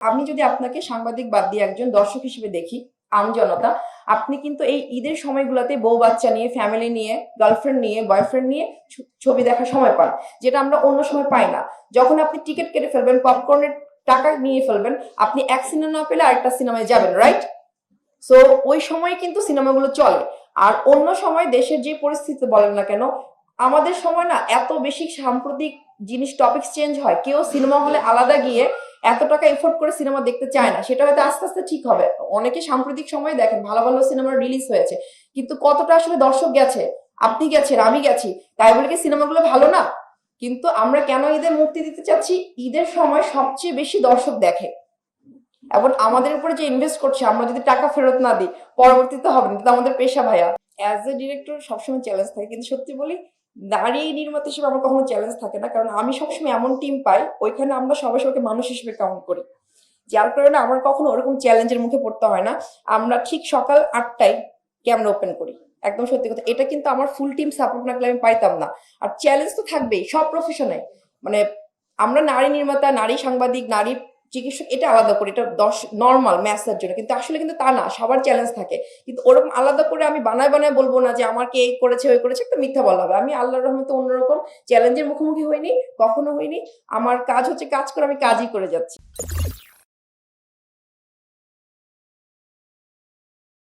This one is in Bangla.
আমি যদি আপনাকে সাংবাদিক বাদ দিয়ে একজন দর্শক হিসেবে দেখি, আমজনতা, আপনি কিন্তু এই ঈদের সময়গুলোতে বউ বাচ্চা নিয়ে, ফ্যামিলি নিয়ে, গার্লফ্রেন্ড নিয়ে, বয়ফ্রেন্ড নিয়ে ছবি দেখার সময় পান, যেটা আমরা অন্য সময় পাই না। যখন আপনি টিকিট কেটে ফেলবেন, পপকর্নের টাকা নিয়ে ফেলবেন, আপনি এক সিনেমা না পেলে আরেকটা সিনেমায় যাবেন, রাইট? সো ওই সময় কিন্তু সিনেমাগুলো চলে। আর অন্য সময় দেশের যে পরিস্থিতি বলেন না কেন, আমাদের সময় না এত বেশি সাম্প্রতিক জিনিস, টপিক চেঞ্জ হয়, কেউ সিনেমা হলে আলাদা গিয়ে এত টাকা এফোর্ড করে সিনেমা দেখতে চায় না। সেটা হয়তো আস্তে আস্তে ঠিক হবে। অনেকে সাম্প্রতিক সময় দেখেন, ভালো ভালো সিনেমা রিলিজ হয়েছে, কিন্তু কতটা আসলে দর্শক গেছে? আপনি গেছেন, আমি গেছি, তাই বলে কি সিনেমাগুলো ভালো না? কিন্তু আমরা কেন ঈদে মুক্তি দিতে চাচ্ছি? ঈদের সময় সবচেয়ে বেশি দর্শক দেখে, এবং আমাদের উপরে যে ইনভেস্ট করছে, আমরা যদি টাকা ফেরত না দিই পরবর্তীতে হবে না। কিন্তু আমাদের পেশা ভাইয়া, অ্যাজ এ ডিরেক্টর সবসময় চ্যালেঞ্জ থাকে, কিন্তু সত্যি বলি নারী নির্মাতা হিসেবে আমার কখনো চ্যালেঞ্জ থাকে না, কারণ আমি সবসময় এমন টিম পাই ওইখানে আমরা সবাই সবাইকে মানুষ হিসেবে কাউন্ট করি, যার কারণে আমার কখনো ওরকম চ্যালেঞ্জের মুখে পড়তে হয় না। আমরা ঠিক সকাল 8টায় ক্যামেরা ওপেন করি, একদম সত্যি কথা। এটা কিন্তু আমার ফুল টিম সাপোর্ট না করলে আমি পাইতাম না। আর চ্যালেঞ্জ তো থাকবেই সব প্রফেশনে। মানে আমরা নারী নির্মাতা, নারী সাংবাদিক, নারী চিকিৎসক এটা আলাদা করি, এটা নর্মাল ম্যাসের জন্য, কিন্তু আসলে কিন্তু তা না, সবার চ্যালেঞ্জ থাকে। কিন্তু ওরকম আলাদা করে আমি বানায় বানায় বলবো না যে আমাকে এই করেছে ওই করেছে, একটা মিথ্যা বলা হবে। আমি আল্লাহর রহমতে অন্যরকম চ্যালেঞ্জের মুখোমুখি হইনি, কখনো হইনি। আমার কাজ হচ্ছে কাজ করে, আমি কাজই করে যাচ্ছি।